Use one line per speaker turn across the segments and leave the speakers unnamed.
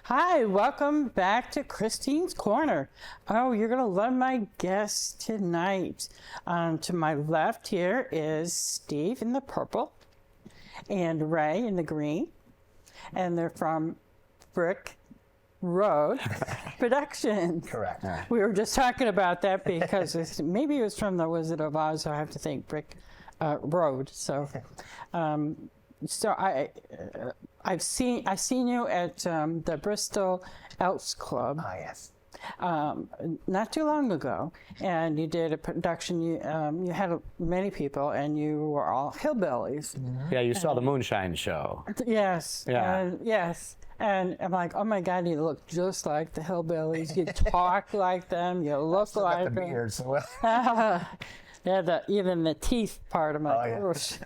Hi, welcome back to Christine's Corner. Oh, you're going to love my guest tonight. To my left here is Steve in the purple and Ray in the green. And they're from Brick Road Productions.
Correct.
We were just talking about that because maybe it was from The Wizard of Oz, so I have to think Brick Road. So, I've seen you at the Bristol Elks Club.
Ah, yes.
Not too long ago, and you did a production. You had many people, and you were all hillbillies.
Mm-hmm. Yeah, you saw the Moonshine Show.
Yes.
Yeah.
Yes. And I'm like, oh my God, you look just like the hillbillies. You talk like them. You look like them.
The beard, so
Yeah, even the teeth part of my
gosh.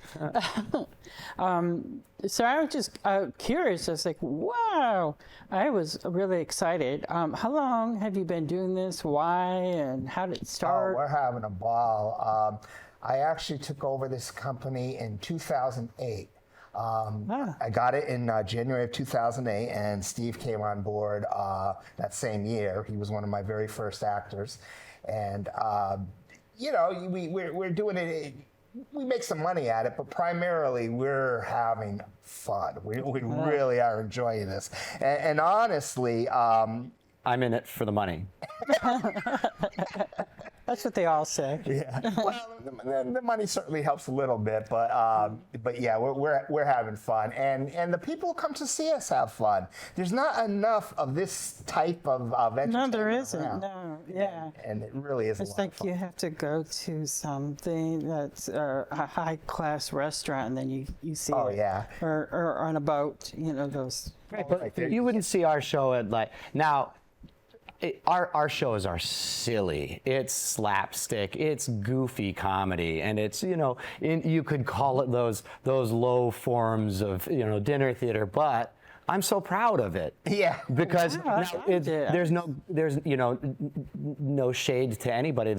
So I was just curious. I was like, wow. I was really excited. How long have you been doing this? Why? And how did it start?
Oh, we're having a ball. I actually took over this company in 2008. I got it in January of 2008, and Steve came on board that same year. He was one of my very first actors. And you know, we're doing it. We make some money at it, but primarily we're having fun. We really are enjoying this. And honestly,
I'm in it for the money.
That's what they all say.
Yeah. Well, the money certainly helps a little bit, but yeah, we're having fun, and the people who come to see us have fun. There's not enough of this type of entertainment.
No, there isn't.
Around.
No, yeah.
And it really is.
It's like you have to go to something that's a high-class restaurant, and then you see it.
Yeah.
Or on a boat, you know, those.
Right, but you wouldn't see our show at now. Our shows are silly. It's slapstick. It's goofy comedy, and it's you could call it those now forms of dinner theater, but I'm so proud of it.
Yeah.
Because there's no shade to anybody.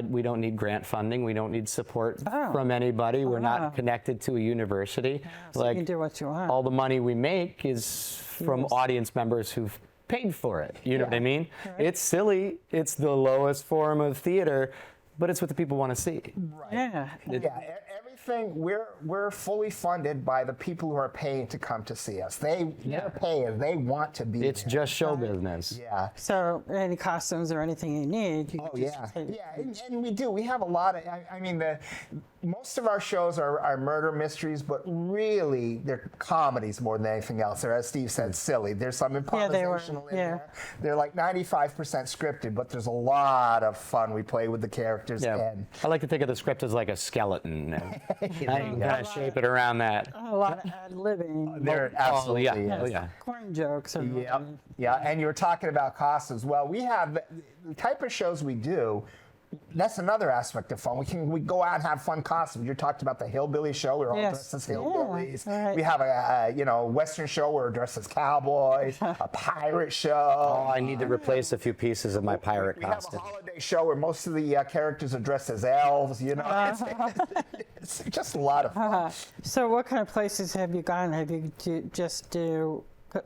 We don't need grant funding. We don't need support from anybody. We're not connected to a university.
So you can do what you want.
All the money we make is from audience members who've paid for it. You know what I mean? Right. It's silly. It's the lowest form of theater, but it's what the people want to see.
Right.
Yeah.
Everything we're fully funded by the people who are paying to come to see us. They're paying. They want to be.
It's
there.
just show business.
Yeah.
So any costumes or anything you need.
And we do. We have a lot of. I mean, most of our shows are murder mysteries, but really they're comedies more than anything else. They're, as Steve said, silly. There's some improvisational in there. They're like 95% scripted, but there's a lot of fun. We play with the characters.
Yeah.
And
I like to think of the script as like a skeleton. I can kind of shape it around that.
A lot of ad-libbing.
There absolutely is.
Corn jokes.
Yeah, and you were talking about costumes. Well, we have the type of shows we do. That's another aspect of fun. We go out and have fun costumes. You talked about the hillbilly show. We're all dressed as hillbillies.
Right.
We have a Western show where we're dressed as cowboys. A pirate show.
Oh, I need to replace a few pieces of my pirate costume.
We have a holiday show where most of the characters are dressed as elves. It's just a lot of fun.
So what kind of places have you gone? Have you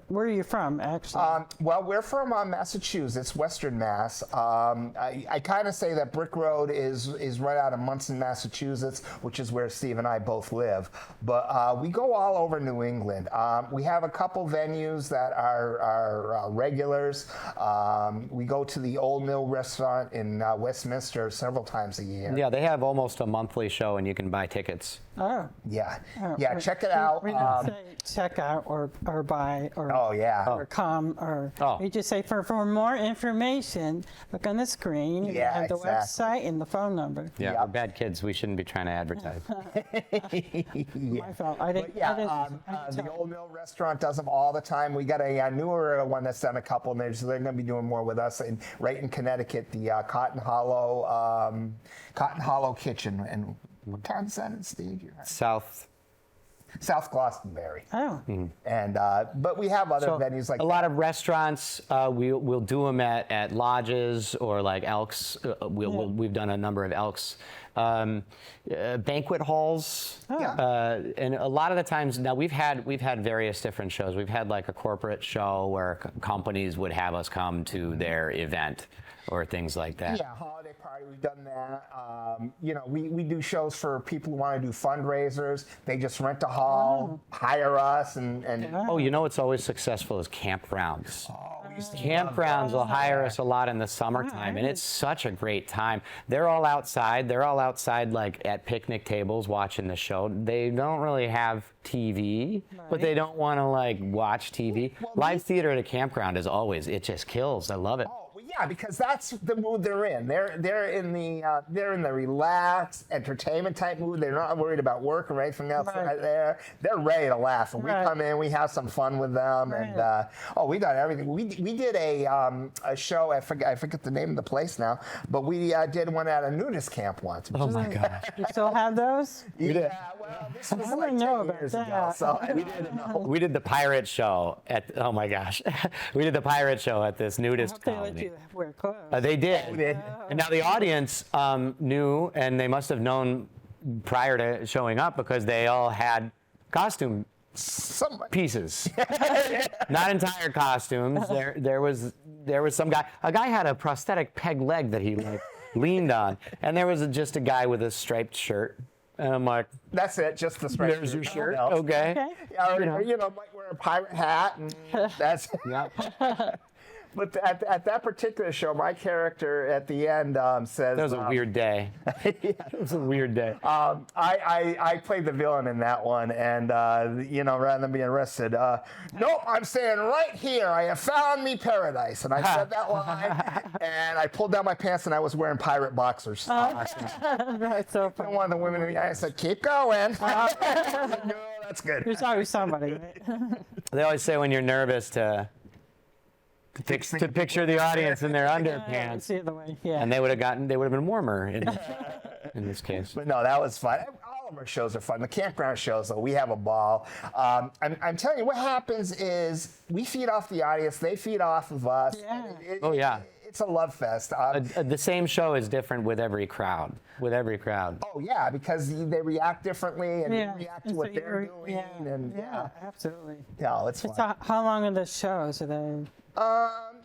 where are you from, actually?
Well, we're from Massachusetts, Western Mass. I kind of say that Brick Road is right out of Munson, Massachusetts, which is where Steve and I both live. But we go all over New England. We have a couple venues that are regulars. We go to the Old Mill Restaurant in Westminster several times a year.
Yeah, they have almost a monthly show, and you can buy tickets.
Oh.
Yeah. Check it out.
We didn't say check out or buy or
Oh, yeah.
or come, or
Oh.
you just say for more information, look on the screen. You
Yeah,
have the
exactly.
website and the phone number.
Yeah,
Yep.
we're bad kids. We shouldn't be trying to advertise.
My fault. I didn't.
Yeah,
I didn't
the
tell
Old Mill restaurant does them all the time. We got a newer one that's done a couple, and they're going to be doing more with us. And right in Connecticut, the Cotton Hollow Kitchen. And what town is that in, Steve? You're right. South Glastonbury.
Oh.
And but we have other venues like
a lot of restaurants. We'll do them at lodges or like Elks. We've done a number of Elks. Banquet halls, and a lot of the times now we've had various different shows. We've had like a corporate show where companies would have us come to their event or things like that.
Yeah, holiday party, we've done that. We do shows for people who want to do fundraisers. They just rent a hall, hire us, and
Oh, you know what's always successful is campgrounds.
we used to
Campgrounds will hire us a lot in the summertime, and it's such a great time. They're all outside. They're all outside, like at picnic tables watching the show. They don't really have TV, but they don't want to like watch TV. Live theater at a campground is always, it just kills. I love it.
Oh, well, yeah, because that's the mood they're in. They're in the relaxed entertainment type mood. They're not worried about work or anything else right there. They're ready to laugh, and we come in, we have some fun with them, and we got everything. We did a show. I forget the name of the place now, but we did one at a nudist camp once.
Oh my gosh.
You still have those?
Yeah, well, this was
I
like
don't know
10
about
years ago,
that.
so I didn't know.
We did the pirate show at, oh my gosh. We did the pirate show at this
I
nudist
hope they let
colony.
you wear clothes.
They did.
We did.
And now the audience knew, and they must have known prior to showing up because they all had costume pieces. Not entire costumes. There was some guy. A guy had a prosthetic peg leg that he like leaned on, and there was just a guy with a striped shirt. And I'm like,
That's it, just the spreadsheet.
there's your shirt.
Nothing else.
Okay.
Okay.
Yeah, or, might wear a pirate hat, and that's it.
Yeah.
But at that particular show, my character at the end says...
That was a weird day. It was a weird day.
I played the villain in that one, and, rather than being arrested, nope, I'm saying right here, I have found me paradise. And I said that line, and I pulled down my pants, and I was wearing pirate boxers.
That's so
And
funny.
one of the women in the eye said, keep going. No, that's good.
There's always somebody. Right?
They always say when you're nervous to picture the audience in their underpants,
It's the other way. Yeah.
and they would have been warmer in this case.
But no, that was fun. All of our shows are fun. The campground shows, though, we have a ball. I'm telling you, what happens is we feed off the audience, they feed off of us.
Yeah.
Oh, yeah.
It's a love fest.
The same show is different with every crowd.
Oh, yeah, because they react differently, and
Yeah.
we react to
And
what
so
they're
you're-
doing. And
yeah, absolutely.
yeah, it's fun.
So how long are the shows? Are they?
Well,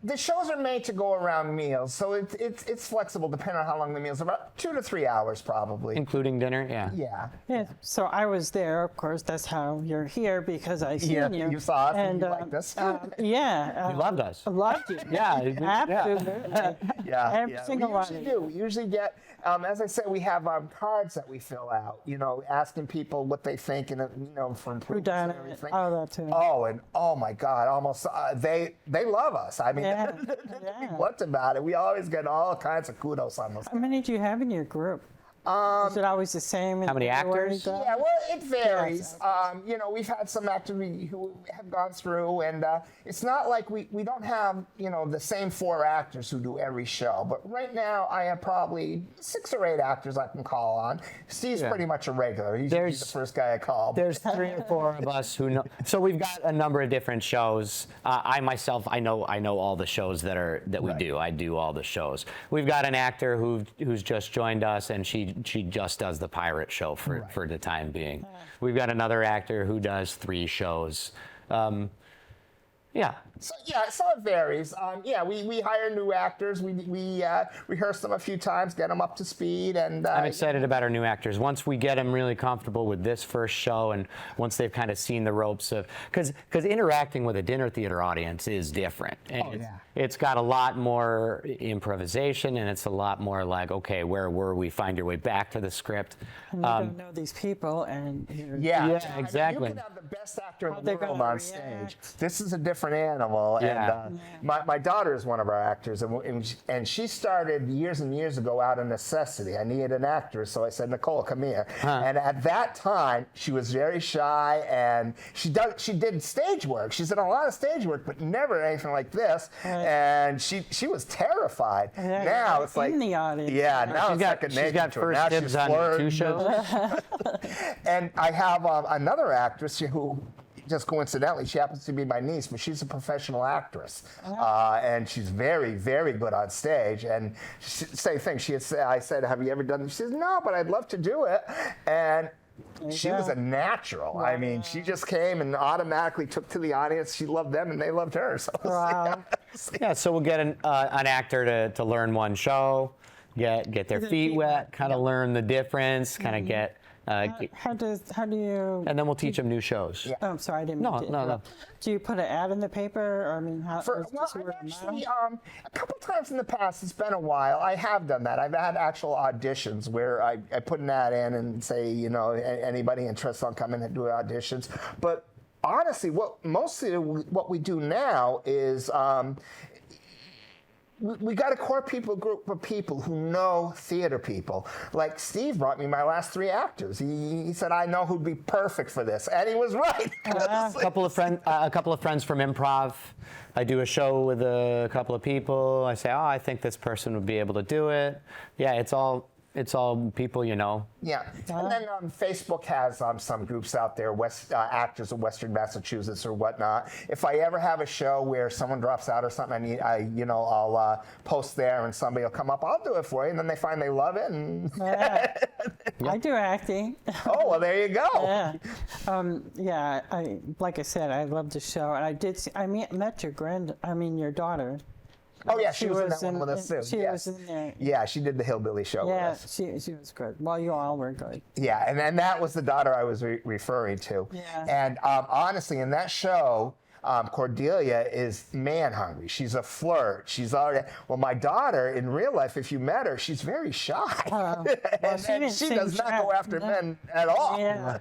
the shows are made to go around meals, so it's flexible depending on how long the meals are. About 2 to 3 hours, probably.
Including dinner, yeah.
Yeah.
Yeah. So I was there, of course. That's how you're here because I seen
Yeah,
you.
you saw us and you liked us.
Yeah.
You loved us.
I loved you.
Yeah,
Absolutely.
Yeah,
Every
yeah.
single
We
one.
usually do. We usually get, as I said, we have cards that we fill out, asking people what they think and, for improvements
Who done
and
it?
everything.
Oh, that too.
Oh my God, almost, they love us. I mean,
Yeah,
they
yeah.
what's about it? We always get all kinds of kudos on those.
How many do you have in your group? Is it always the same?
How many
everywhere
actors?
you go?
Yeah, well, it varies. We've had some actors who have gone through, and it's not like we don't have, the same 4 actors who do every show. But right now, I have probably 6 or 8 actors I can call on. Steve's pretty much a regular. He's usually the first guy I call.
There's 3 or 4 of us who know. So we've got a number of different shows. I myself, I know all the shows that we do. I do all the shows. We've got an actor who's just joined us, and she just does the pirate show for the time being. We've got another actor who does 3 shows. Yeah.
So it varies. We hire new actors. We rehearse them a few times, get them up to speed, and
I'm excited about our new actors. Once we get them really comfortable with this first show, and once they've kind of seen the ropes of, because interacting with a dinner theater audience is different, and it's got a lot more improvisation, and it's a lot more like, okay, where were we? Find your way back to the script.
And you don't know these people, and
exactly.
You can have the best actor in the
they're
world
gonna
on
react.
stage. This is a different animal. And my daughter is one of our actors, and she started years and years ago out of necessity. I needed an actress, so I said, Nicole, come here. And at that time, she was very shy, and she did stage work. She's done a lot of stage work, but never anything like this. And she was terrified. Now it's like
in the audience.
Yeah, now it's second nature.
She's got
to her.
first
Now
dibs
she's
on
flirting.
2 shows.
And I have another actress who, just coincidentally, she happens to be my niece, but she's a professional actress, and she's very, very good on stage. And same thing. I said, "Have you ever done this?" She says, "No, but I'd love to do it." And she was a natural. I mean, she just came and automatically took to the audience. She loved them, and they loved her. So
Yeah, so we'll get an actor to learn one show, get their feet wet, kind of learn the difference, kind of get.
How do you?
And then we'll teach them new shows.
Oh, I'm sorry, I didn't.
No,
mean to
no.
interrupt. Do you put an ad in the paper, or I mean, how?
I've actually, a couple times in the past, it's been a while, I have done that. I've had actual auditions where I put an ad in and say, anybody interested in coming and do auditions. But honestly, mostly what we do now is we got a core group of people who know theater people. Like Steve brought me my last 3 actors. He said, I know who'd be perfect for this. And he was right.
A couple of friends from improv. I do a show with a couple of people. I say, I think this person would be able to do it. Yeah, it's all people you know.
Yeah, and then Facebook has some groups out there, actors of Western Massachusetts or whatnot. If I ever have a show where someone drops out or something, I'll post there and somebody will come up. I'll do it for you, and then they find they love it. And
I do acting.
Oh, well, there you go.
Like I said, I love the show, and I met your daughter.
Oh, yeah, she was in that one with us, too.
She was in there.
Yeah, she did the Hillbilly show with us.
Yeah, she was good. Well, you all were good.
Yeah, and then that was the daughter I was referring to.
Yeah.
And honestly, in that show, Cordelia is man hungry. She's a flirt. She's already. Well, my daughter in real life, if you met her, she's very shy, and she does not go after men at all.
Yeah.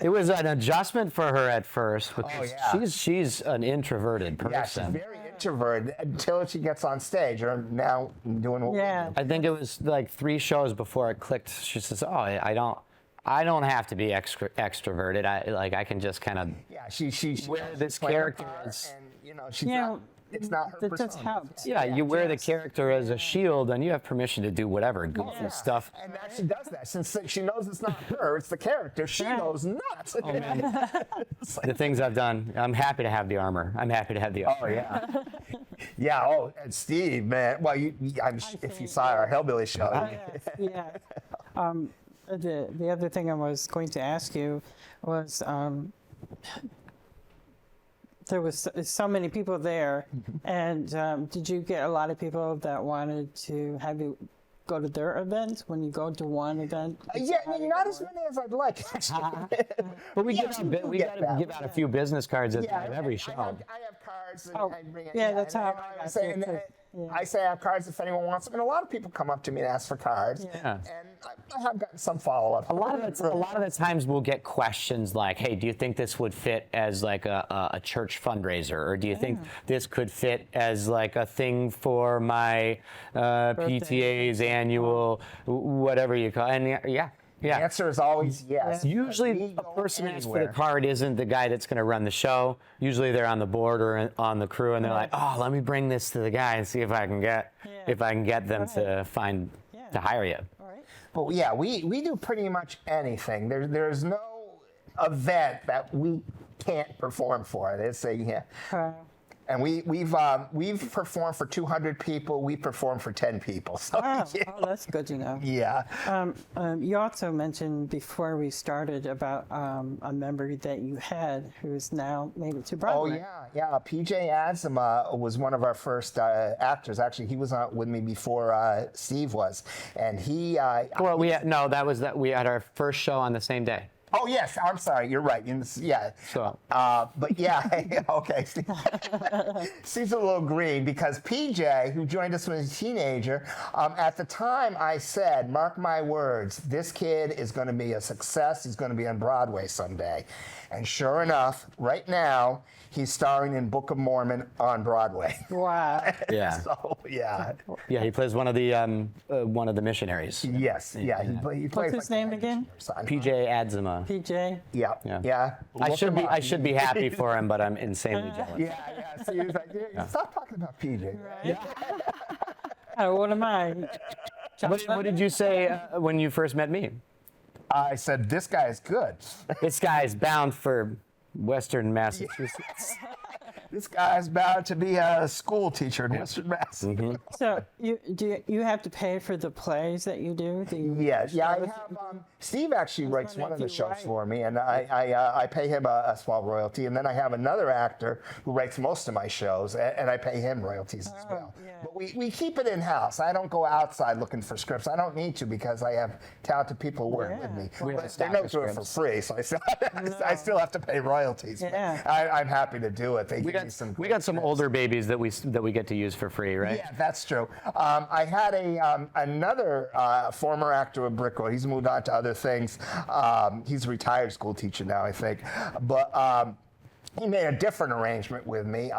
It was an adjustment for her at first because she's an introverted person.
Yeah, she's very introverted until she gets on stage. Or now doing what we do.
I think it was like 3 shows before it clicked. She says, I don't have to be extroverted. I can just kind of
she
wear this character as,
and she's not. It's not her persona.
That helps.
Yeah, you wear the character as a shield, and you have permission to do whatever goofy stuff.
And that she does that. Since she knows it's not her, it's the character, she knows not.
Oh, man. The things I've done, I'm happy to have the armor. I'm happy to have the armor.
Oh, and Steve, man. Well, if you saw our Hillbilly show.
The other thing I was going to ask you was, there was so many people there, and did you get a lot of people that wanted to have you go to their events when you go to one event?
Not as many as I'd like.
But we give out a few business cards at every show.
I have cards. And I bring it.
That's how I say
it. I say I have cards if anyone wants them, and a lot of people come up to me and ask for cards.
Yeah.
And I have gotten some follow-up.
A lot of the times we'll get questions like, "Hey, do you think this would fit as like a church fundraiser, or do you think this could fit as like a thing for my PTA's annual whatever you call?" And
The answer is always yes.
Usually the person who asks for the card isn't the guy that's going to run the show. Usually they're on the board or on the crew, and they're like, "Oh, let me bring this to the guy and see if I can get them to hire you."
But yeah, we do pretty much anything. There's no event that we can't perform for. They say And we've performed for 200 people. We performed for 10 people. So
Oh,
yeah.
oh, that's good to know.
Yeah.
You also mentioned before we started about a member that you had who's now made it to
Oh
Broadway.
yeah. PJ Adzema was one of our first actors. Actually, he was on with me before Steve was, and he.
Well, we had our first show on the same day.
Oh yes, I'm sorry. You're right. Yeah.
So.
But yeah, okay. Steve's a little green because PJ, who joined us when he was a teenager, at the time I said, mark my words, this kid is going to be a success. He's going to be on Broadway someday. And sure enough, right now, he's starring in Book of Mormon on Broadway.
Wow.
Yeah.
So, yeah.
Yeah, he plays one of the missionaries.
Yes, yeah. He plays
What's his name again?
PJ Adzema.
PJ.
Yeah, yeah.
I should be happy for him, but I'm insanely jealous.
Yeah. So he was like, stop talking about PJ.
Right? Oh, what am I?
What did you say when you first met me?
I said, this guy is good.
This guy is bound for Western Massachusetts.
This guy's bound to be a school teacher in Western Mass.
Mm-hmm.
So you have to pay for the plays that you do?
Yeah. I have. Steve actually writes one of the shows for me, and I pay him a small royalty, and then I have another actor who writes most of my shows, and I pay him royalties as well.
Yeah.
But we keep it in house. I don't go outside looking for scripts. I don't need to because I have talented people working with me.
We have a
But
stack
they don't
of
do it for free, so I still have to pay royalties.
Yeah.
But I'm happy to do it.
We got some older babies that we get to use for free, right?
Yeah, that's true. I had another former actor of Brickell. He's moved on to other things. He's a retired school teacher now, I think. But he made a different arrangement with me.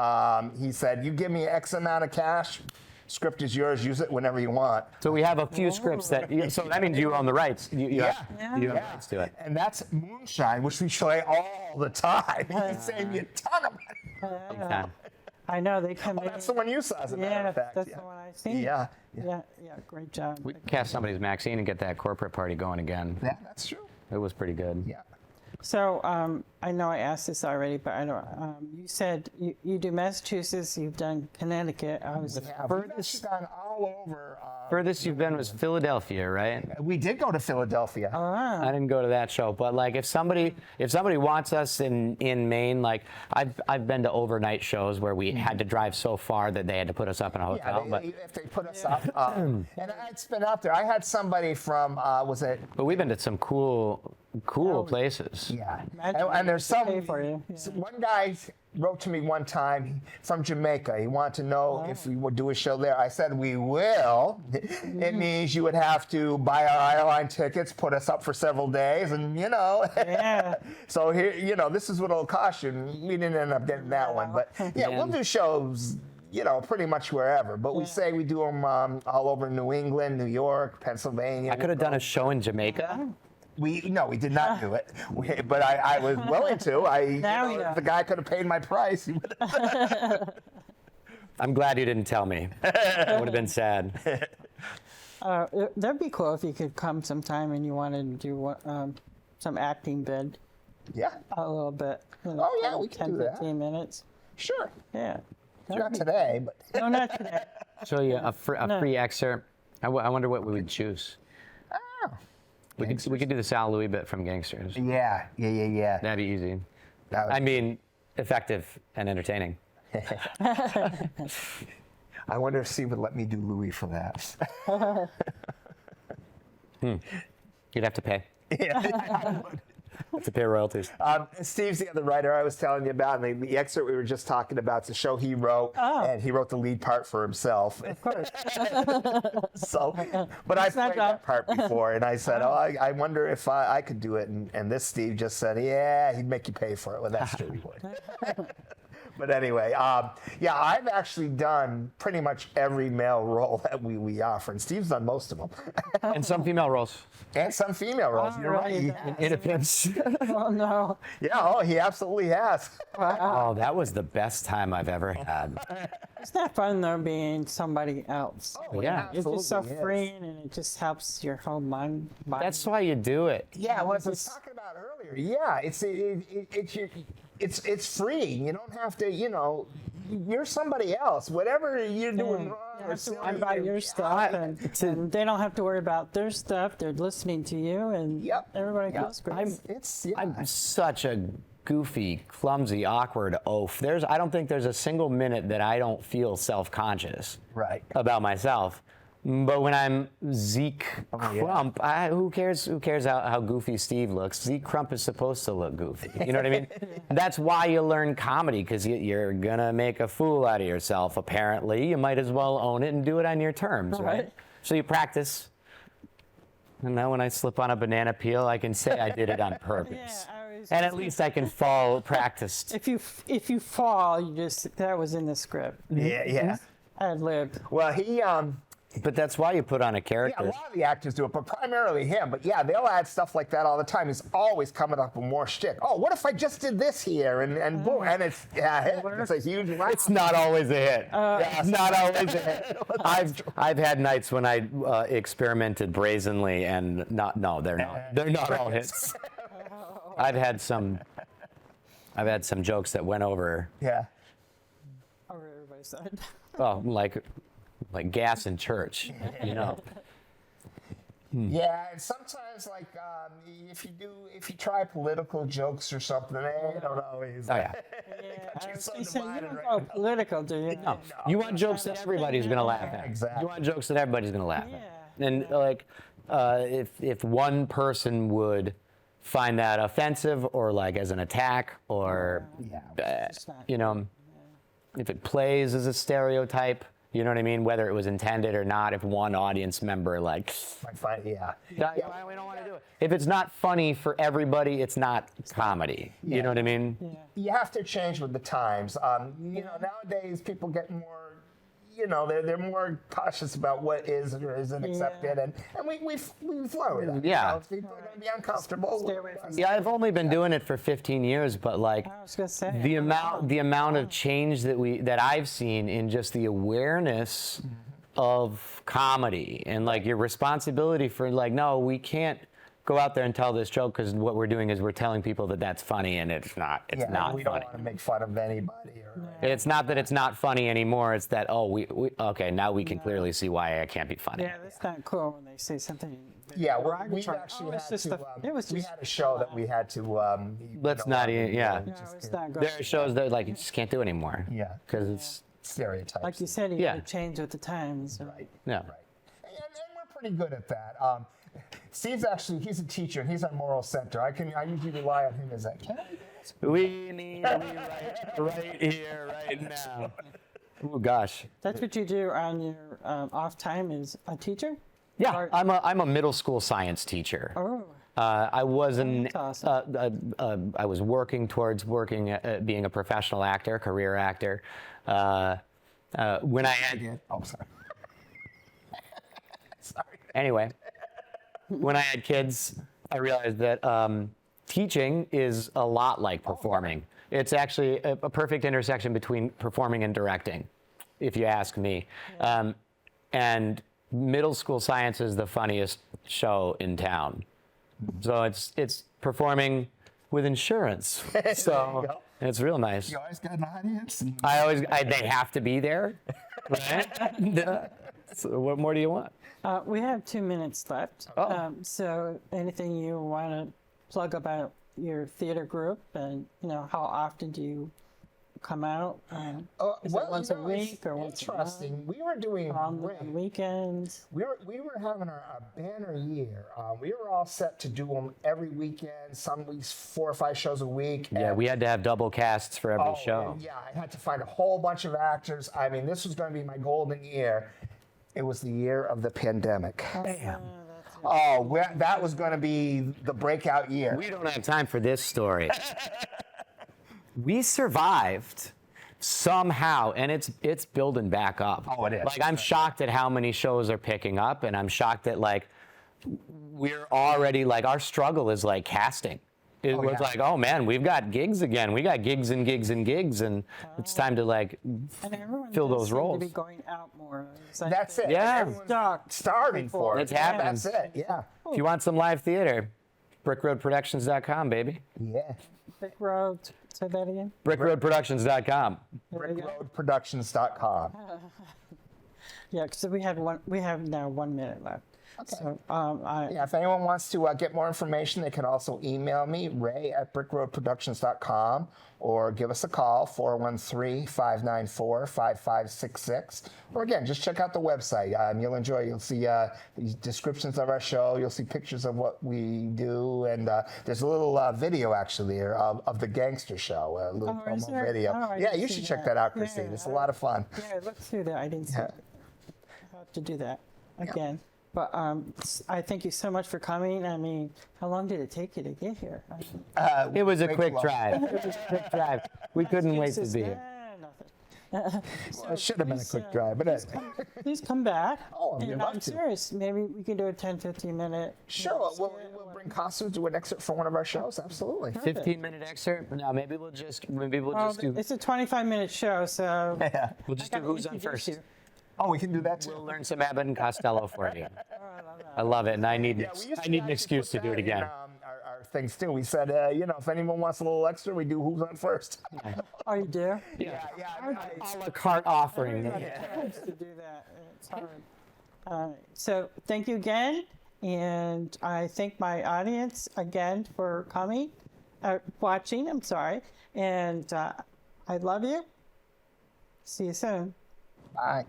He said, you give me X amount of cash, script is yours, use it whenever you want.
So we have a few scripts that. So that means you own the rights. You have the rights to it.
And that's Moonshine, which we play all the time. He saved me a ton of money.
Okay.
I know they come in.
That's the one you saw, as a matter of fact.
That's the one I seen.
Yeah.
Yeah. Great job.
We can cast somebody's Maxine and get that corporate party going again.
Yeah, that's true.
It was pretty good.
Yeah.
So I know I asked this already, but I don't. You said you do Massachusetts. You've done Connecticut. I was
Furthest gone all over.
Furthest you've been was Philadelphia, right?
We did go to Philadelphia.
I didn't go to that show, but like if somebody wants us in Maine, like I've been to overnight shows where we had to drive so far that they had to put us up in a hotel.
If they put us up, and it's been out there. I had somebody from
But we've been to some cool places.
Yeah,
Imagine
and there's some.
pay for you.
One guy wrote to me one time from Jamaica. He wanted to know if we would do a show there. I said we will. It means you would have to buy our airline tickets, put us up for several days, and
Yeah.
So here, this is what it'll cost you. And we didn't end up getting that one, but yeah, we'll do shows. Pretty much wherever. But we say we do them all over New England, New York, Pennsylvania.
I could have done a show in Jamaica.
We did not do it. But I was willing to. If the guy could have paid my price, he would have.
I'm glad you didn't tell me. It would have been sad.
That'd be cool if you could come sometime and you wanted to do some acting bid.
Yeah.
A little bit.
Oh, yeah, we can
10,
do that.
15 minutes.
Sure.
Yeah.
Not today, but.
No, not today.
Show you a free excerpt. I wonder what we would choose.
Oh.
We could do the Sal Louis bit from Gangsters.
Yeah.
That'd be easy.
That was-
Effective and entertaining.
I wonder if Steve would let me do Louis for that.
You'd have to pay.
Yeah.
Have to pay royalties.
Steve's the other writer I was telling you about, and the excerpt we were just talking about. It's a show he wrote, and he wrote the lead part for himself.
Of course.
But I
It's not
played that part before, and I said, I wonder if I could do it. And this Steve just said, yeah, he'd make you pay for it. Well, that's true, he would. But anyway, I've actually done pretty much every male role that we offer, and Steve's done most of them.
And some female roles.
And some female roles, you're right.
In a pinch.
Oh, no.
Yeah, he absolutely has.
Oh, that was the best time I've ever had.
It's not fun, though, being somebody else.
Yeah.
It's just so
absolutely is.
freeing, and it just helps your whole mind. Body.
That's why you do it.
Yeah, what I was talking about earlier. Yeah, it's free. You don't have to, you're somebody else. Whatever you're doing wrong
You
or
have to worry
silly,
about your stuff, and they don't have to worry about their stuff. They're listening to you, and
Yep.
everybody
Yep.
feels great.
I'm such a goofy, clumsy, awkward oaf. I don't think there's a single minute that I don't feel self-conscious
Right.
about myself. But when I'm Zeke Crump, who cares? Who cares how goofy Steve looks? Zeke Crump is supposed to look goofy. You know what I mean? That's why you learn comedy, because you're gonna make a fool out of yourself. Apparently, you might as well own it and do it on your terms, right? So you practice. And now when I slip on a banana peel, I can say I did it on purpose. And at least I can fall practiced.
If you fall, that was in the script.
Yeah.
Ad lib.
Well, he
But that's why you put on a
Yeah,
character.
a lot of the actors do it, but primarily him. But yeah, they'll add stuff like that all the time. He's always coming up with more shtick. Oh, what if I just did this here? And boom. And it's a huge laugh.
It's not always a hit. It's not always a hit. I've had nights when I experimented brazenly and they're not all hits. I've had some jokes that went over.
Yeah.
Over everybody's side.
Oh, like gas in church, you know.
Yeah, and sometimes if you try political jokes or something, they don't always.
Oh yeah.
You're so
You
divided
don't
right
go
now.
political, do you?
No, you want jokes that everybody's gonna laugh at.
Exactly.
You want jokes that everybody's gonna laugh
Yeah.
at. And if one person would find that offensive or like as an attack or
It's not-
if it plays as a stereotype, you know what I mean, whether it was intended or not, if one audience member
I find, yeah.
we don't want to do it. If it's not funny for everybody, it's not comedy. You know what I mean?
Yeah.
You have to change with the times. Nowadays people get more. They're more cautious about what is or isn't accepted, and we've learned that.
Yeah.
People are going to be uncomfortable.
Stay away from
Yeah, I've only been doing it for 15 years, but like
I was gonna say
the amount of change that I've seen in just the awareness of comedy and like your responsibility for like, no, we can't go out there and tell this joke because what we're doing is we're telling people that that's funny and it's not
We don't
funny.
want to make fun of anybody.
It's not that it's not funny anymore. It's that okay, now we can clearly see why I can't be funny.
Yeah, that's not cool when they say something.
Yeah, we
derogatory.
actually
it's
had
just
to.
it was
We
just
had a show that we had to.
Let's not even. Yeah,
no, it's not good.
there are shows that like you just can't do anymore.
Yeah.
because it's
Stereotypes.
Like you said, you
Yeah.
gotta change with the times. So.
Right.
yeah.
Right. And we're pretty good at that. Steve's he's a teacher. He's on Moral Center. I usually rely on him as that. Can I do this?
We need to be right here, right now. Oh gosh.
That's what you do on your off time is a teacher?
Yeah,
Or-
I'm a middle school science teacher.
Oh,
I was
That's awesome.
I was working towards being a professional actor, career actor. When I had
Oh, sorry. Sorry.
anyway, when I had kids, I realized that teaching is a lot like performing. It's actually a perfect intersection between performing and directing, if you ask me. And middle school science is the funniest show in town. So it's performing with insurance. So
go.
it's real nice.
You always got an audience.
They have to be there, right? So what more do you want?
we have 2 minutes left.
Oh.
So anything you want to plug about your theater group and, how often do you come out? Is it once a week or once a month?
interesting. We were doing
On
great.
weekends?
We were having a banner year. We were all set to do them every weekend. Some weeks 4 or 5 shows a week.
Yeah,
and-
we had to have double casts for every show.
and yeah, I had to find a whole bunch of actors. I mean, this was going to be my golden year. It was the year of the pandemic.
Damn.
That was going to be the breakout year.
We don't have time for this story. We survived somehow, and it's building back up.
Oh, it is.
Like, I'm shocked at how many shows are picking up, and I'm shocked that, like, we're already, like, our struggle is, like, casting. It was
yeah.
like, oh, man, we've got gigs again. We got gigs and gigs and gigs, and it's time to, like,
And everyone
fill
does
those
seem
roles.
to be going out more. It's like
That's it.
Yeah.
Everyone's
Stuck.
starving for it.
It's happening.
That's it. Yeah.
if you want some live theater, brickroadproductions.com, baby.
Yeah.
Big Road Say that again.
BrickRoadProductions.com.
BrickRoadProductions.com.
Yeah, because we have now 1 minute left.
Okay.
So,
Yeah, if anyone wants to get more information, they can also email me, ray@brickroadproductions.com, or give us a call, 413-594-5566. Or again, just check out the website. You'll see the descriptions of our show. You'll see pictures of what we do. And there's a little video, actually, there of the Gangster Show, a little
is
promo
there?
video.
Oh, I
Yeah,
didn't
you
see
should check
that.
that out, Christine.
Yeah,
It's a lot of fun.
yeah, I looked through that. I didn't see it. I have to do that again. But I thank you so much for coming. I mean, how long did it take you to get here?
It was a
Way
quick
too long.
drive. It was a quick drive. We couldn't wait to be here.
Nothing.
It should have been a quick drive, but anyway.
Please come back.
Oh, I'd
and
love
I'm
to.
serious. Maybe we can do a 10, 15 minute.
Sure, we'll bring costumes, do an excerpt from one of our shows. Absolutely.
15-minute excerpt. Now maybe we'll just do.
It's a 25-minute show, so
Yeah.
We'll just do who's on first.
Oh, we can do that too.
We'll learn some Abbott and Costello for you. I love it, and I need
We used to
an
actually
excuse
put
to do it
that in,
again.
our things too. We said, if anyone wants a little extra, we do who's on first.
Oh, you do?
Yeah.
A la carte offering.
To do that. It's hard. So thank you again, and I thank my audience again for coming, watching. I'm sorry, and I love you. See you soon.
Bye.